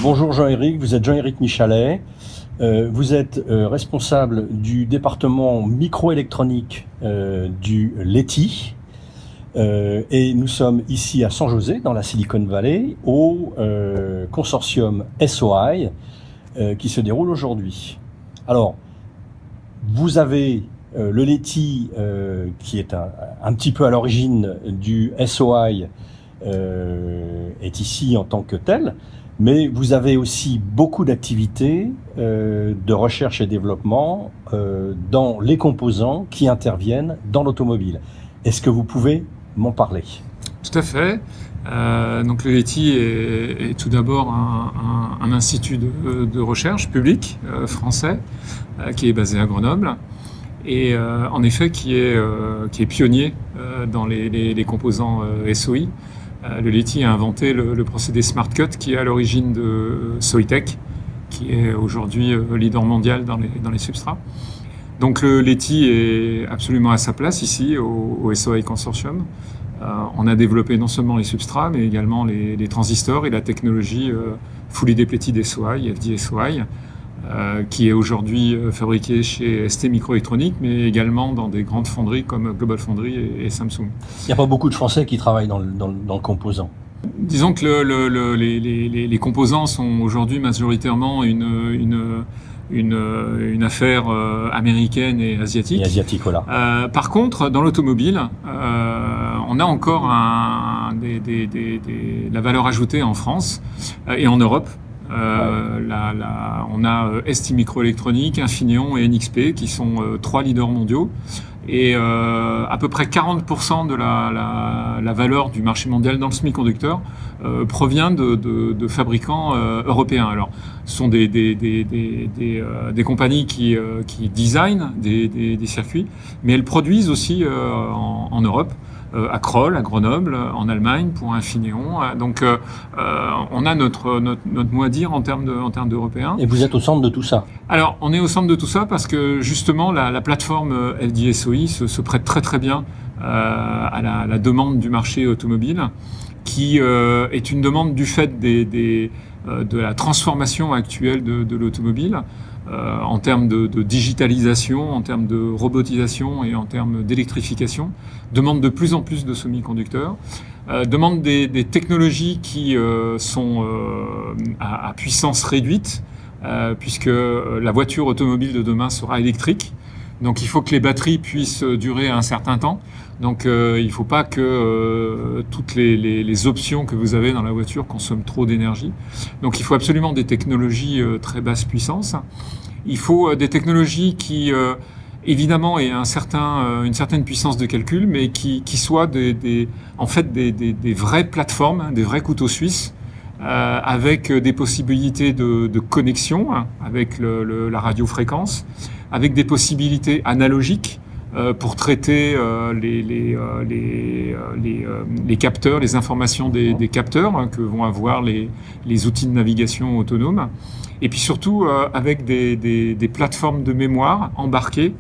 Bonjour Jean-Éric, vous êtes Jean-Éric Michalet. Vous êtes responsable du département microélectronique du LETI. Et nous sommes ici à San José, dans la Silicon Valley, au consortium SOI qui se déroule aujourd'hui. Alors, vous avez le LETI qui est un petit peu à l'origine du SOI, est ici en tant que tel, mais vous avez aussi beaucoup d'activités de recherche et développement dans les composants qui interviennent dans l'automobile. Est-ce que vous pouvez m'en parler? Tout à fait. Donc le LETI est tout d'abord un institut de recherche public français qui est basé à Grenoble et en effet qui est pionnier dans les composants SOI. Le LETI a inventé le procédé Smart Cut qui est à l'origine de Soitec, qui est aujourd'hui leader mondial dans les substrats. Donc le LETI est absolument à sa place ici au SOI Consortium. On a développé non seulement les substrats, mais également les transistors et la technologie Fully Depleted SOI, FD-SOI, qui est aujourd'hui fabriquée chez ST Microelectronics, mais également dans des grandes fonderies comme GlobalFoundries et Samsung. Il n'y a pas beaucoup de Français qui travaillent dans le composant. Disons que les composants sont aujourd'hui majoritairement une affaire américaine et asiatique. Et asiatique, voilà. Par contre, dans l'automobile, on a encore la valeur ajoutée en France et en Europe. On a ST Microelectronics, Infineon et NXP qui sont trois leaders mondiaux. Et à peu près 40% de la valeur du marché mondial dans le semi-conducteur provient de fabricants européens. Alors, ce sont des compagnies qui designent des circuits, mais elles produisent aussi en Europe, à Crolles, à Grenoble, en Allemagne, pour Infineon. Donc, on a notre mot à dire en termes d'Européens. Et vous êtes au centre de tout ça? Alors, on est au centre de tout ça parce que justement, la plateforme FD-SOI se prête très très bien à la demande du marché automobile, qui est une demande du fait de la transformation actuelle de l'automobile, en termes de digitalisation, en termes de robotisation et en termes d'électrification, demande de plus en plus de semi-conducteurs, demande des technologies qui sont à puissance réduite, puisque la voiture automobile de demain sera électrique. Donc il faut que les batteries puissent durer un certain temps. Donc il ne faut pas que toutes les options que vous avez dans la voiture consomment trop d'énergie. Donc il faut absolument des technologies très basse puissance. Il faut des technologies qui évidemment aient une certaine puissance de calcul, mais qui soient en fait des vraies plateformes, des vrais couteaux suisses, avec des possibilités de connexion avec la radiofréquence, avec des possibilités analogiques pour traiter les capteurs, les informations des capteurs que vont avoir les outils de navigation autonomes, et puis surtout avec des plateformes de mémoire embarquées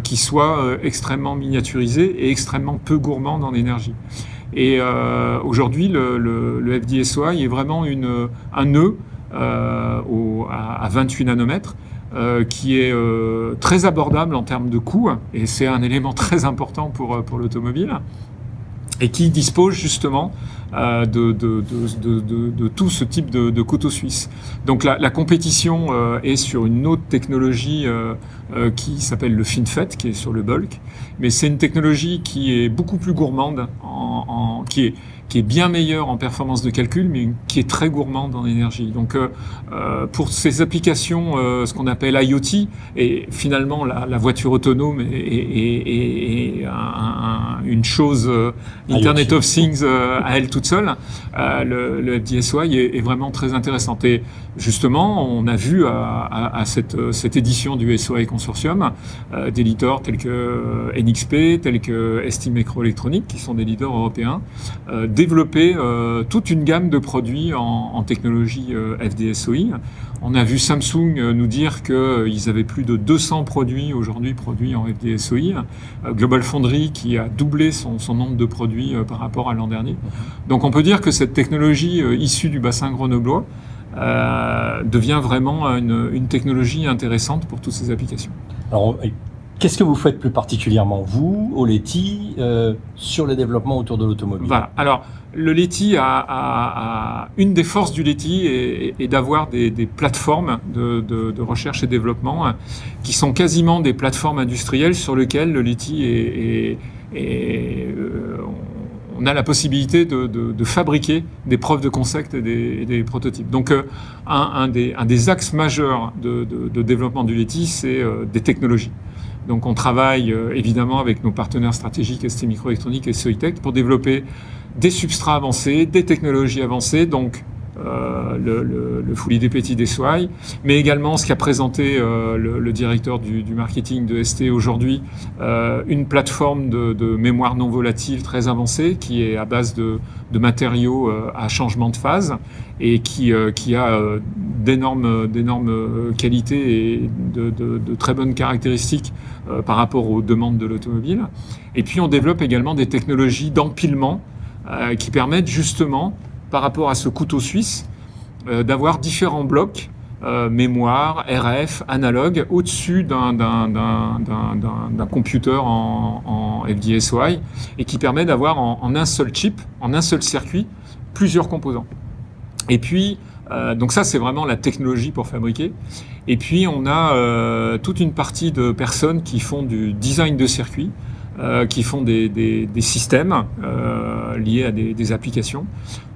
qui soient extrêmement miniaturisées et extrêmement peu gourmandes en énergie. Et aujourd'hui, le FD-SOI est vraiment un nœud à 28 nanomètres qui est très abordable en termes de coût, et c'est un élément très important pour l'automobile, et qui dispose justement de tout ce type de couteau suisse. Donc la compétition est sur une autre technologie qui s'appelle le FinFET, qui est sur le bulk, mais c'est une technologie qui est beaucoup plus gourmande, qui est bien meilleure en performance de calcul, mais qui est très gourmande en énergie. Donc pour ces applications, ce qu'on appelle IoT, et finalement la voiture autonome est une chose Internet of Things à elle toute seule, le FD-SOI est vraiment très intéressant. Et justement, on a vu à cette édition du SOI Consortium des leaders tels que NXP, tels que ST Microelectronics, qui sont des leaders européens, développer toute une gamme de produits en technologie FD-SOI. On a vu Samsung nous dire qu'ils avaient plus de 200 produits aujourd'hui produits en FD-SOI. GlobalFoundries qui a doublé son nombre de produits par rapport à l'an dernier. Donc on peut dire que cette technologie issue du bassin grenoblois devient vraiment une technologie intéressante pour toutes ces applications. Alors, qu'est-ce que vous faites plus particulièrement, vous, au Leti, sur les développements autour de l'automobile? Voilà. Alors, le Leti a une des forces du Leti est d'avoir des plateformes de recherche et développement qui sont quasiment des plateformes industrielles sur lesquelles le Leti on a la possibilité de fabriquer des preuves de concept et des prototypes. Donc, un des axes majeurs de développement du Leti, c'est des technologies. Donc, on travaille évidemment avec nos partenaires stratégiques STMicroelectronics et Soitec pour développer des substrats avancés, des technologies avancées, donc le Full ID Petit SOI, mais également ce qu'a présenté le directeur du marketing de ST aujourd'hui, une plateforme de mémoire non volatile très avancée qui est à base de matériaux à changement de phase et qui a d'énormes qualités et de très bonnes caractéristiques par rapport aux demandes de l'automobile. Et puis on développe également des technologies d'empilement qui permettent justement, par rapport à ce couteau suisse, d'avoir différents blocs, mémoire, RF, analogue, au-dessus d'un computer en FD-SOI, et qui permet d'avoir en un seul chip, en un seul circuit, plusieurs composants. Et puis, donc ça, c'est vraiment la technologie pour fabriquer. Et puis, on a toute une partie de personnes qui font du design de circuits, qui font des systèmes liés à des applications.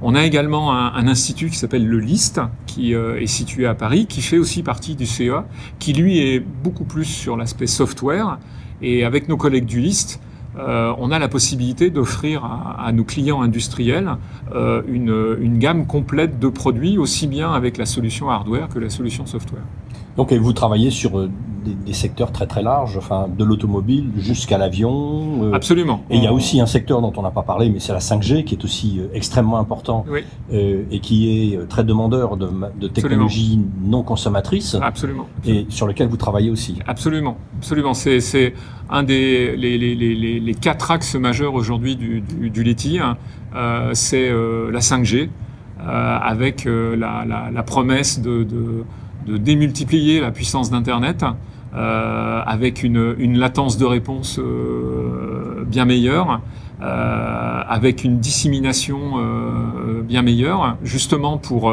On a également un institut qui s'appelle le LIST, qui est situé à Paris, qui fait aussi partie du CEA, qui lui est beaucoup plus sur l'aspect software. Et avec nos collègues du LIST, on a la possibilité d'offrir à nos clients industriels une gamme complète de produits, aussi bien avec la solution hardware que la solution software. Donc, vous travaillez sur des secteurs très très larges, enfin, de l'automobile jusqu'à l'avion. Absolument. Et il y a aussi un secteur dont on n'a pas parlé, mais c'est la 5G, qui est aussi extrêmement important, oui. Et qui est très demandeur de technologies non consommatrices. Absolument. Et sur lequel vous travaillez aussi. Absolument. Absolument. C'est un les 4 axes majeurs aujourd'hui du Leti. C'est la 5G, avec la promesse de démultiplier la puissance d'Internet, avec une latence de réponse bien meilleure, avec une dissémination bien meilleure, justement pour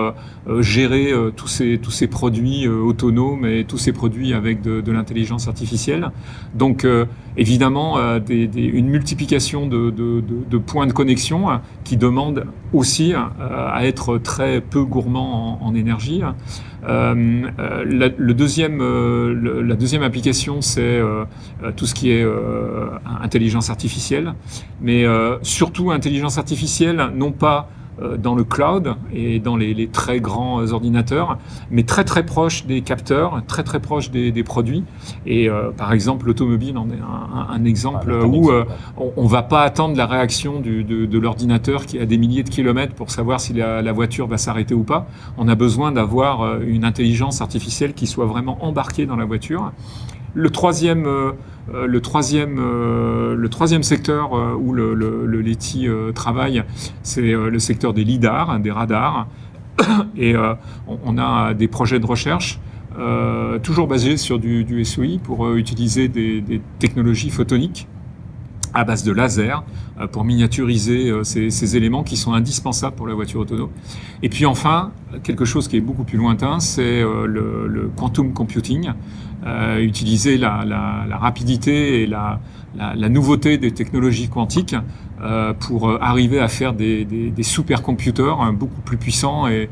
gérer tous ces produits autonomes et tous ces produits avec de l'intelligence artificielle. Donc évidemment une multiplication de points de connexion qui demandent aussi à être très peu gourmand en énergie. La deuxième application, c'est tout ce qui est intelligence artificielle, mais surtout intelligence artificielle, non pas dans le cloud et dans les très grands ordinateurs, mais très très proche des capteurs, très très proche des produits. Et par exemple, l'automobile en est un exemple où on va pas attendre la réaction de l'ordinateur qui a des milliers de kilomètres pour savoir si la voiture va s'arrêter ou pas. On a besoin d'avoir une intelligence artificielle qui soit vraiment embarquée dans la voiture. Le troisième secteur où le Leti travaille, c'est le secteur des lidars, des radars. Et on a des projets de recherche toujours basés sur du SOI pour utiliser des technologies photoniques à base de laser pour miniaturiser ces éléments qui sont indispensables pour la voiture autonome. Et puis enfin, quelque chose qui est beaucoup plus lointain, c'est le quantum computing, utiliser la rapidité et la nouveauté des technologies quantiques pour arriver à faire des supercomputers beaucoup plus puissants et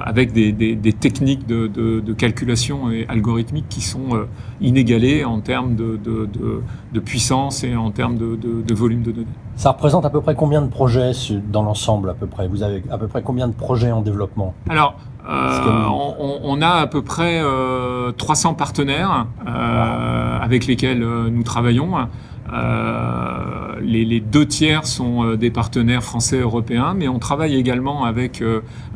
avec des techniques de calculation et algorithmiques qui sont inégalées en termes de puissance et en termes de volume de données. Ça représente à peu près combien de projets dans l'ensemble à peu près? Vous avez à peu près combien de projets en développement? Alors, on a à peu près 300 partenaires avec lesquels nous travaillons. les 2 tiers sont des partenaires français et européens, mais on travaille également avec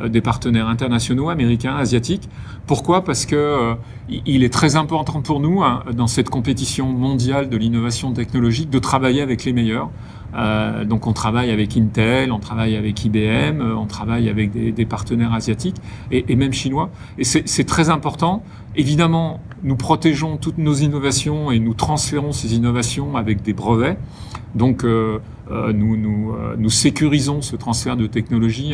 des partenaires internationaux, américains, asiatiques. Pourquoi ? Parce que il est très important pour nous, dans cette compétition mondiale de l'innovation technologique, de travailler avec les meilleurs. Donc on travaille avec Intel, on travaille avec IBM, on travaille avec des partenaires asiatiques et même chinois. Et c'est très important. Évidemment, nous protégeons toutes nos innovations et nous transférons ces innovations avec des brevets. Donc nous sécurisons ce transfert de technologie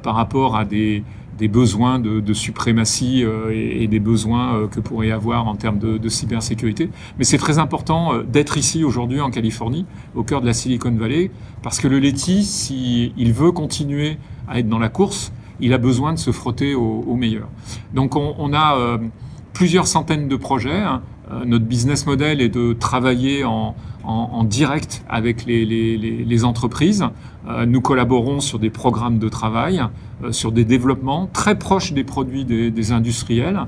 par rapport à des besoins de suprématie et des besoins que pourrait y avoir en termes de cybersécurité. Mais c'est très important d'être ici aujourd'hui en Californie, au cœur de la Silicon Valley, parce que le LETI, s'il veut continuer à être dans la course, il a besoin de se frotter aux meilleurs. Donc on a plusieurs centaines de projets. Notre business model est de travailler en direct avec les entreprises. Nous collaborons sur des programmes de travail, sur des développements très proches des produits des industriels.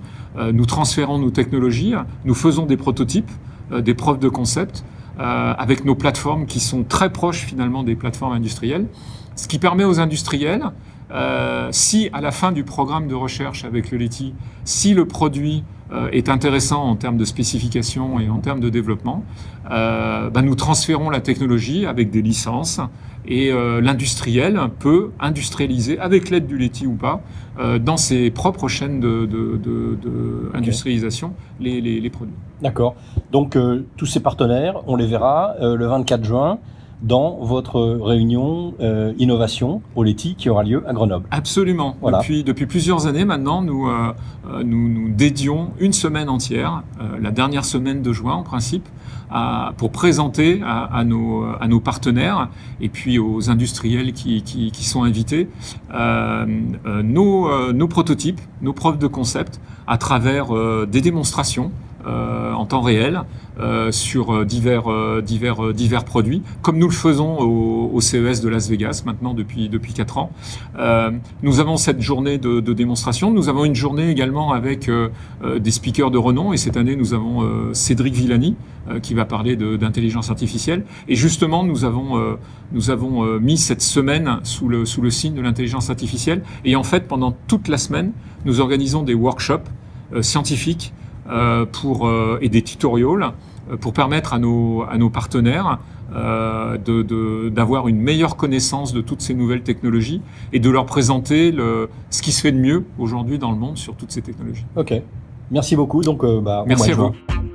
Nous transférons nos technologies, nous faisons des prototypes, des preuves de concept, avec nos plateformes qui sont très proches finalement des plateformes industrielles. Ce qui permet aux industriels, si à la fin du programme de recherche avec le LETI, si le produit est intéressant en termes de spécification et en termes de développement, nous transférons la technologie avec des licences et l'industriel peut industrialiser, avec l'aide du LETI ou pas, dans ses propres chaînes d'industrialisation, les produits. D'accord. Donc tous ces partenaires, on les verra le 24 juin dans votre réunion innovation au LETI qui aura lieu à Grenoble. Absolument. Voilà. Depuis plusieurs années maintenant, nous dédions une semaine entière, la dernière semaine de juin en principe, pour présenter à nos partenaires et puis aux industriels qui sont invités nos prototypes, nos preuves de concept à travers des démonstrations en temps réel sur divers produits, comme nous le faisons au CES de Las Vegas maintenant depuis 4 ans. Nous avons cette journée de démonstration. Nous avons une journée également avec des speakers de renom, et cette année nous avons Cédric Villani qui va parler d'intelligence artificielle. Et justement, nous avons mis cette semaine sous le signe de l'intelligence artificielle. Et en fait, pendant toute la semaine, nous organisons des workshops scientifiques et des tutorials pour permettre à nos partenaires d'avoir une meilleure connaissance de toutes ces nouvelles technologies et de leur présenter ce qui se fait de mieux aujourd'hui dans le monde sur toutes ces technologies. Ok, merci beaucoup. Donc, merci au mois de à juin. vous.